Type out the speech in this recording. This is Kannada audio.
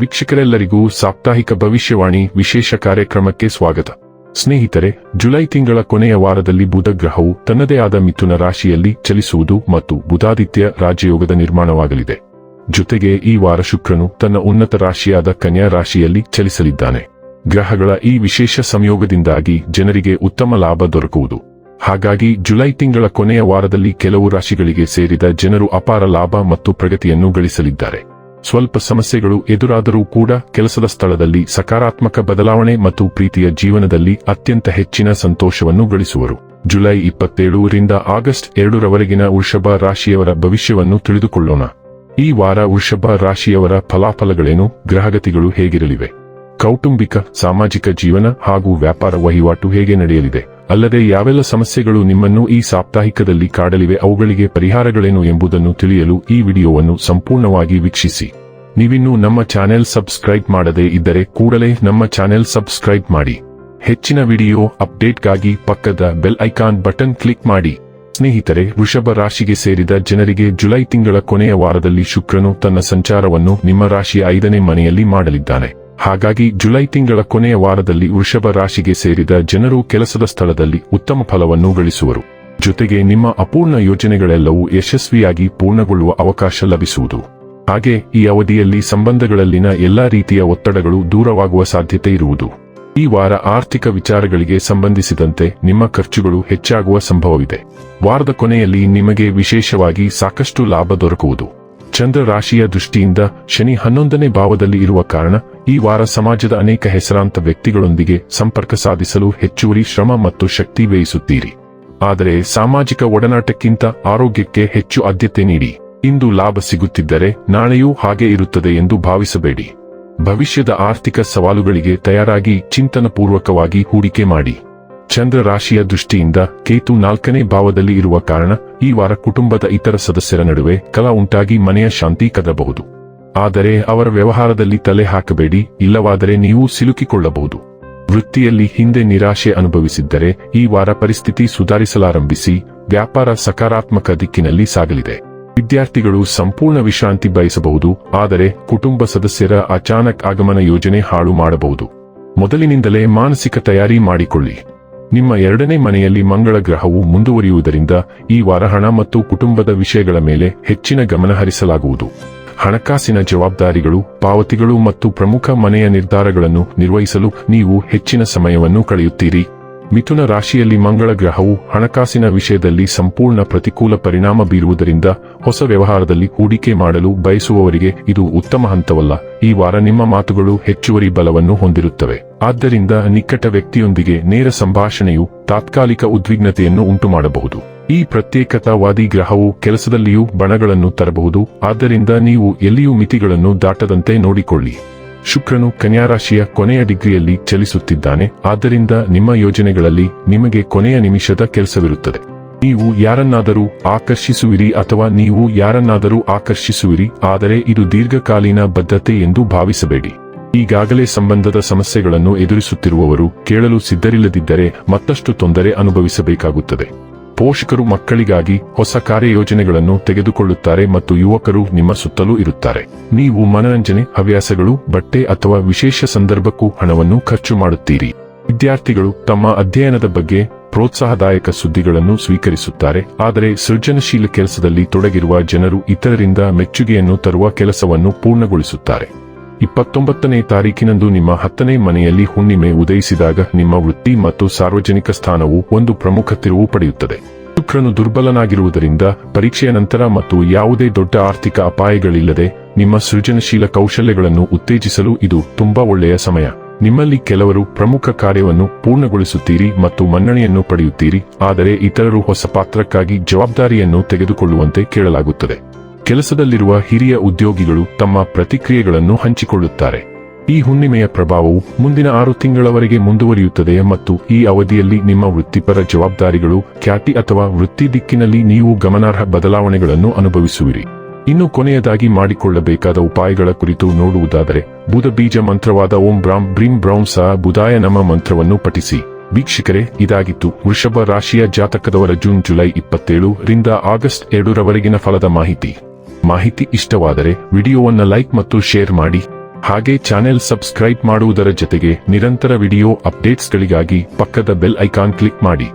ವೀಕ್ಷಕರೆಲ್ಲರಿಗೂ ಸಾಪ್ತಾಹಿಕ ಭವಿಷ್ಯವಾಣಿ ವಿಶೇಷ ಕಾರ್ಯಕ್ರಮಕ್ಕೆ ಸ್ವಾಗತ. ಸ್ನೇಹಿತರೆ, ಜುಲೈ ತಿಂಗಳ ಕೊನೆಯ ವಾರದಲ್ಲಿ ಬುಧ ಗ್ರಹವು ತನ್ನದೇ ಆದ ಮಿಥುನ ರಾಶಿಯಲ್ಲಿ ಚಲಿಸುವುದು ಮತ್ತು ಬುಧಾದಿತ್ಯ ರಾಜಯೋಗದ ನಿರ್ಮಾಣವಾಗಲಿದೆ. ಜೊತೆಗೆ ಈ ವಾರ ಶುಕ್ರನು ತನ್ನ ಉನ್ನತ ರಾಶಿಯಾದ ಕನ್ಯಾ ರಾಶಿಯಲ್ಲಿ ಚಲಿಸಲಿದ್ದಾನೆ. ಗ್ರಹಗಳ ಈ ವಿಶೇಷ ಸಂಯೋಗದಿಂದಾಗಿ ಜನರಿಗೆ ಉತ್ತಮ ಲಾಭ ದೊರಕುವುದು. ಹಾಗಾಗಿ ಜುಲೈ ತಿಂಗಳ ಕೊನೆಯ ವಾರದಲ್ಲಿ ಕೆಲವು ರಾಶಿಗಳಿಗೆ ಸೇರಿದ ಜನರು ಅಪಾರ ಲಾಭ ಮತ್ತು ಪ್ರಗತಿಯನ್ನು ಗಳಿಸಲಿದ್ದಾರೆ. ಸ್ವಲ್ಪ ಸಮಸ್ಯೆಗಳು ಎದುರಾದರೂ ಕೂಡ ಕೆಲಸದ ಸ್ಥಳದಲ್ಲಿ ಸಕಾರಾತ್ಮಕ ಬದಲಾವಣೆ ಮತ್ತು ಪ್ರೀತಿಯ ಜೀವನದಲ್ಲಿ ಅತ್ಯಂತ ಹೆಚ್ಚಿನ ಸಂತೋಷವನ್ನು ಗಳಿಸುವರು. ಜುಲೈ 27 ರಿಂದ ಆಗಸ್ಟ್ 2 ರವರೆಗಿನ ವೃಷಭ ರಾಶಿಯವರ ಭವಿಷ್ಯವನ್ನು ತಿಳಿದುಕೊಳ್ಳೋಣ. ಈ ವಾರ ವೃಷಭ ರಾಶಿಯವರ ಫಲಾಫಲಗಳೇನು, ಗ್ರಹಗತಿಗಳು ಹೇಗಿರಲಿವೆ, ಕೌಟುಂಬಿಕ ಸಾಮಾಜಿಕ ಜೀವನ ಹಾಗೂ ವ್ಯಾಪಾರ ವಹಿವಾಟು ಹೇಗೆ ನಡೆಯಲಿದೆ, ಅಲ್ಲದೆ ಯಾವೆಲ್ಲ ಸಮಸ್ಯೆಗಳು ನಿಮ್ಮನ್ನು ಈ ಸಾಪ್ತಾಹಿಕದಲ್ಲಿ ಕಾಡಲಿವೆ, ಅವುಗಳಿಗೆ ಪರಿಹಾರಗಳೇನು ಎಂಬುದನ್ನು ತಿಳಿಯಲು ಈ ವಿಡಿಯೋವನ್ನು ಸಂಪೂರ್ಣವಾಗಿ ವೀಕ್ಷಿಸಿ. ನೀವಿನ್ನೂ ನಮ್ಮ ಚಾನೆಲ್ ಸಬ್ಸ್ಕ್ರೈಬ್ ಮಾಡದೇ ಇದ್ದರೆ ಕೂಡಲೇ ನಮ್ಮ ಚಾನೆಲ್ ಸಬ್ಸ್ಕ್ರೈಬ್ ಮಾಡಿ. ಹೆಚ್ಚಿನ ವಿಡಿಯೋ ಅಪ್ಡೇಟ್ಗಾಗಿ ಪಕ್ಕದ ಬೆಲ್ ಐಕಾನ್ ಬಟನ್ ಕ್ಲಿಕ್ ಮಾಡಿ. ಸ್ನೇಹಿತರೆ, ವೃಷಭ ರಾಶಿಗೆ ಸೇರಿದ ಜನರಿಗೆ ಜುಲೈ ತಿಂಗಳ ಕೊನೆಯ ವಾರದಲ್ಲಿ ಶುಕ್ರನು ತನ್ನ ಸಂಚಾರವನ್ನು ನಿಮ್ಮ ರಾಶಿಯ 5ನೇ ಮನೆಯಲ್ಲಿ ಮಾಡಲಿದ್ದಾನೆ. ಹಾಗಾಗಿ ಜುಲೈ ತಿಂಗಳ ಕೊನೆಯ ವಾರದಲ್ಲಿ ವೃಷಭ ರಾಶಿಗೆ ಸೇರಿದ ಜನರು ಕೆಲಸದ ಸ್ಥಳದಲ್ಲಿ ಉತ್ತಮ ಫಲವನ್ನು ಗಳಿಸುವರು. ಜೊತೆಗೆ ನಿಮ್ಮ ಅಪೂರ್ಣ ಯೋಜನೆಗಳೆಲ್ಲವೂ ಯಶಸ್ವಿಯಾಗಿ ಪೂರ್ಣಗೊಳ್ಳುವ ಅವಕಾಶ ಲಭಿಸುವುದು. ಹಾಗೆ ಈ ಅವಧಿಯಲ್ಲಿ ಸಂಬಂಧಗಳಲ್ಲಿನ ಎಲ್ಲಾ ರೀತಿಯ ಒತ್ತಡಗಳು ದೂರವಾಗುವ ಸಾಧ್ಯತೆ ಇರುವುದು. ಈ ವಾರ ಆರ್ಥಿಕ ವಿಚಾರಗಳಿಗೆ ಸಂಬಂಧಿಸಿದಂತೆ ನಿಮ್ಮ ಖರ್ಚುಗಳು ಹೆಚ್ಚಾಗುವ ಸಂಭವವಿದೆ. ವಾರದ ಕೊನೆಯಲ್ಲಿ ನಿಮಗೆ ವಿಶೇಷವಾಗಿ ಸಾಕಷ್ಟು ಲಾಭ ದೊರಕುವುದು. ಚಂದ್ರ ರಾಶಿಯ ದೃಷ್ಟಿಯಿಂದ ಶನಿ 11ನೇ ಭಾವದಲ್ಲಿ ಇರುವ ಕಾರಣ ಈ ವಾರ ಸಮಾಜದ ಅನೇಕ ಹೆಸರಾಂತ ವ್ಯಕ್ತಿಗಳೊಂದಿಗೆ ಸಂಪರ್ಕ ಸಾಧಿಸಲು ಹೆಚ್ಚುವರಿ ಶ್ರಮ ಮತ್ತು ಶಕ್ತಿ ವ್ಯಯಿಸುತ್ತೀರಿ. ಆದರೆ ಸಾಮಾಜಿಕ ಒಡನಾಟಕ್ಕಿಂತ ಆರೋಗ್ಯಕ್ಕೆ ಹೆಚ್ಚು ಆದ್ಯತೆ ನೀಡಿ. ಇಂದು ಲಾಭ ಸಿಗುತ್ತಿದ್ದರೆ ನಾಳೆಯೂ ಹಾಗೆ ಇರುತ್ತದೆ ಎಂದು ಭಾವಿಸಬೇಡಿ. ಭವಿಷ್ಯದ ಆರ್ಥಿಕ ಸವಾಲುಗಳಿಗೆ ತಯಾರಾಗಿ ಚಿಂತನಪೂರ್ವಕವಾಗಿ ಹೂಡಿಕೆ ಮಾಡಿ. ಚಂದ್ರ ರಾಶಿಯ ದೃಷ್ಟಿಯಿಂದ ಕೇತು 4ನೇ ಭಾವದಲ್ಲಿ ಇರುವ ಕಾರಣ ಈ ವಾರ ಕುಟುಂಬದ ಇತರ ಸದಸ್ಯರ ನಡುವೆ ಕಲಹ ಉಂಟಾಗಿ ಮನೆಯ ಶಾಂತಿ ಕದಬಹುದು. ಆದರೆ ಅವರ ವ್ಯವಹಾರದಲ್ಲಿ ತಲೆ ಹಾಕಬೇಡಿ, ಇಲ್ಲವಾದರೆ ನೀವು ಸಿಲುಕಿಕೊಳ್ಳಬಹುದು. ವೃತ್ತಿಯಲ್ಲಿ ಹಿಂದೆ ನಿರಾಶೆ ಅನುಭವಿಸಿದ್ದರೆ ಈ ವಾರ ಪರಿಸ್ಥಿತಿ ಸುಧಾರಿಸಲಾರಂಭಿಸಿ ವ್ಯಾಪಾರ ಸಕಾರಾತ್ಮಕ ದಿಕ್ಕಿನಲ್ಲಿ ಸಾಗಲಿದೆ. ವಿದ್ಯಾರ್ಥಿಗಳು ಸಂಪೂರ್ಣ ವಿಶ್ರಾಂತಿ ಬಯಸಬಹುದು, ಆದರೆ ಕುಟುಂಬ ಸದಸ್ಯರ ಅಚಾನಕ್ ಆಗಮನ ಯೋಜನೆ ಹಾಳು ಮಾಡಬಹುದು. ಮೊದಲಿನಿಂದಲೇ ಮಾನಸಿಕ ತಯಾರಿ ಮಾಡಿಕೊಳ್ಳಿ. ನಿಮ್ಮ 2ನೇ ಮನೆಯಲ್ಲಿ ಮಂಗಳ ಗ್ರಹವು ಮುಂದುವರಿಯುವುದರಿಂದ ಈ ವಾರ ಹಣ ಮತ್ತು ಕುಟುಂಬದ ವಿಷಯಗಳ ಮೇಲೆ ಹೆಚ್ಚಿನ ಗಮನ ಹರಿಸಲಾಗುವುದು. ಹಣಕಾಸಿನ ಜವಾಬ್ದಾರಿಗಳು, ಪಾವತಿಗಳು ಮತ್ತು ಪ್ರಮುಖ ಮನೆಯ ನಿರ್ಧಾರಗಳನ್ನು ನಿರ್ವಹಿಸಲು ನೀವು ಹೆಚ್ಚಿನ ಸಮಯವನ್ನು ಕಳೆಯುತ್ತೀರಿ. ಮಿಥುನ ರಾಶಿಯಲ್ಲಿ ಮಂಗಳ ಗ್ರಹವು ಹಣಕಾಸಿನ ವಿಷಯದಲ್ಲಿ ಸಂಪೂರ್ಣ ಪ್ರತಿಕೂಲ ಪರಿಣಾಮ ಬೀರುವುದರಿಂದ ಹೊಸ ವ್ಯವಹಾರದಲ್ಲಿ ಹೂಡಿಕೆ ಮಾಡಲು ಬಯಸುವವರಿಗೆ ಇದು ಉತ್ತಮ ಹಂತವಲ್ಲ. ಈ ವಾರ ನಿಮ್ಮ ಮಾತುಗಳು ಹೆಚ್ಚುವರಿ ಬಲವನ್ನು ಹೊಂದಿರುತ್ತವೆ. ಆದ್ದರಿಂದ ನಿಕಟ ವ್ಯಕ್ತಿಯೊಂದಿಗೆ ನೇರ ಸಂಭಾಷಣೆಯು ತಾತ್ಕಾಲಿಕ ಉದ್ವಿಗ್ನತೆಯನ್ನು ಉಂಟುಮಾಡಬಹುದು. ಈ ಪ್ರತ್ಯೇಕತಾವಾದಿ ಗ್ರಹವು ಕೆಲಸದಲ್ಲಿಯೂ ಬಣಗಳನ್ನು ತರಬಹುದು. ಆದ್ದರಿಂದ ನೀವು ಎಲ್ಲಿಯೂ ಮಿತಿಗಳನ್ನು ದಾಟದಂತೆ ನೋಡಿಕೊಳ್ಳಿ. ಶುಕ್ರನು ಕನ್ಯಾ ರಾಶಿಯ ಕೊನೆಯ ಡಿಗ್ರಿಯಲ್ಲಿ ಚಲಿಸುತ್ತಿದ್ದಾನೆ. ಆದ್ದರಿಂದ ನಿಮ್ಮ ಯೋಜನೆಗಳಲ್ಲಿ ನಿಮಗೆ ಕೊನೆಯ ನಿಮಿಷದ ಕೆಲಸವಿರುತ್ತದೆ. ನೀವು ಯಾರನ್ನಾದರೂ ಆಕರ್ಷಿಸುವಿರಿ ಅಥವಾ ನೀವು ಯಾರನ್ನಾದರೂ ಆಕರ್ಷಿಸುವಿರಿ, ಆದರೆ ಇದು ದೀರ್ಘಕಾಲೀನ ಬದ್ಧತೆ ಎಂದು ಭಾವಿಸಬೇಡಿ. ಈಗಾಗಲೇ ಸಂಬಂಧದ ಸಮಸ್ಯೆಗಳನ್ನು ಎದುರಿಸುತ್ತಿರುವವರು ಕೇಳಲು ಸಿದ್ಧರಿಲ್ಲದಿದ್ದರೆ ಮತ್ತಷ್ಟು ತೊಂದರೆ ಅನುಭವಿಸಬೇಕಾಗುತ್ತದೆ. ಪೋಷಕರು ಮಕ್ಕಳಿಗಾಗಿ ಹೊಸ ಕಾರ್ಯಯೋಜನೆಗಳನ್ನು ತೆಗೆದುಕೊಳ್ಳುತ್ತಾರೆ ಮತ್ತು ಯುವಕರು ನಿಮ್ಮ ಸುತ್ತಲೂ ಇರುತ್ತಾರೆ. ನೀವು ಮನರಂಜನೆ, ಹವ್ಯಾಸಗಳು, ಬಟ್ಟೆ ಅಥವಾ ವಿಶೇಷ ಸಂದರ್ಭಕ್ಕೂ ಹಣವನ್ನು ಖರ್ಚು ಮಾಡುತ್ತೀರಿ. ವಿದ್ಯಾರ್ಥಿಗಳು ತಮ್ಮ ಅಧ್ಯಯನದ ಬಗ್ಗೆ ಪ್ರೋತ್ಸಾಹದಾಯಕ ಸುದ್ದಿಗಳನ್ನು ಸ್ವೀಕರಿಸುತ್ತಾರೆ, ಆದರೆ ಸೃಜನಶೀಲ ಕೆಲಸದಲ್ಲಿ ತೊಡಗಿರುವ ಜನರು ಇತರರಿಂದ ಮೆಚ್ಚುಗೆಯನ್ನು ತರುವ ಕೆಲಸವನ್ನು ಪೂರ್ಣಗೊಳಿಸುತ್ತಾರೆ. 29ನೇ ತಾರೀಕಿನಂದು ನಿಮ್ಮ 10ನೇ ಮನೆಯಲ್ಲಿ ಹುಣ್ಣಿಮೆ ಉದಯಿಸಿದಾಗ ನಿಮ್ಮ ವೃತ್ತಿ ಮತ್ತು ಸಾರ್ವಜನಿಕ ಸ್ಥಾನವು ಒಂದು ಪ್ರಮುಖ ತಿರುವು ಪಡೆಯುತ್ತದೆ. ಶುಕ್ರನು ದುರ್ಬಲನಾಗಿರುವುದರಿಂದ ಪರೀಕ್ಷೆಯ ನಂತರ ಮತ್ತು ಯಾವುದೇ ದೊಡ್ಡ ಆರ್ಥಿಕ ಅಪಾಯಗಳಿಲ್ಲದೆ ನಿಮ್ಮ ಸೃಜನಶೀಲ ಕೌಶಲ್ಯಗಳನ್ನು ಉತ್ತೇಜಿಸಲು ಇದು ತುಂಬಾ ಒಳ್ಳೆಯ ಸಮಯ. ನಿಮ್ಮಲ್ಲಿ ಕೆಲವರು ಪ್ರಮುಖ ಕಾರ್ಯವನ್ನು ಪೂರ್ಣಗೊಳಿಸುತ್ತೀರಿ ಮತ್ತು ಮನ್ನಣೆಯನ್ನು ಪಡೆಯುತ್ತೀರಿ, ಆದರೆ ಇತರರು ಹೊಸ ಪಾತ್ರಕ್ಕಾಗಿ ಜವಾಬ್ದಾರಿಯನ್ನು ತೆಗೆದುಕೊಳ್ಳುವಂತೆ ಕೇಳಲಾಗುತ್ತದೆ. ಕೆಲಸದಲ್ಲಿರುವ ಹಿರಿಯ ಉದ್ಯೋಗಿಗಳು ತಮ್ಮ ಪ್ರತಿಕ್ರಿಯೆಗಳನ್ನು ಹಂಚಿಕೊಳ್ಳುತ್ತಾರೆ. ಈ ಹುಣ್ಣಿಮೆಯ ಪ್ರಭಾವವು ಮುಂದಿನ 6 ತಿಂಗಳವರೆಗೆ ಮುಂದುವರಿಯುತ್ತದೆ ಮತ್ತು ಈ ಅವಧಿಯಲ್ಲಿ ನಿಮ್ಮ ವೃತ್ತಿಪರ ಜವಾಬ್ದಾರಿಗಳು, ಖ್ಯಾತಿ ಅಥವಾ ವೃತ್ತಿ ದಿಕ್ಕಿನಲ್ಲಿ ನೀವು ಗಮನಾರ್ಹ ಬದಲಾವಣೆಗಳನ್ನು ಅನುಭವಿಸುವಿರಿ. ಇನ್ನು ಕೊನೆಯದಾಗಿ ಮಾಡಿಕೊಳ್ಳಬೇಕಾದ ಉಪಾಯಗಳ ಕುರಿತು ನೋಡುವುದಾದರೆ, ಬುಧ ಬೀಜ ಮಂತ್ರವಾದ ಓಂ ಬ್ರಾಂ ಬ್ರೀಂ ಬ್ರೌಂ ಸಹ ಬುಧಾಯ ನಮ ಮಂತ್ರವನ್ನು ಪಠಿಸಿ. ವೀಕ್ಷಕರೇ, ಇದಾಗಿತ್ತು ವೃಷಭ ರಾಶಿಯ ಜಾತಕದವರ ಜುಲೈ 27 ರಿಂದ ಆಗಸ್ಟ್ 2 ರವರೆಗಿನ ಫಲದ ಮಾಹಿತಿ ಇಷ್ಟವಾದರೆ ವಿಡಿಯೋವನ್ನು ಲೈಕ್ ಮತ್ತು ಶೇರ್ ಮಾಡಿ. ಹಾಗೆ ಚಾನೆಲ್ ಸಬ್ಸ್ಕ್ರೈಬ್ ಮಾಡುವುದರ ಜೊತೆಗೆ ನಿರಂತರ ವಿಡಿಯೋ ಅಪ್ಡೇಟ್ಸ್ಗಳಿಗಾಗಿ ಪಕ್ಕದ ಬೆಲ್ ಐಕಾನ್ ಕ್ಲಿಕ್ ಮಾಡಿ.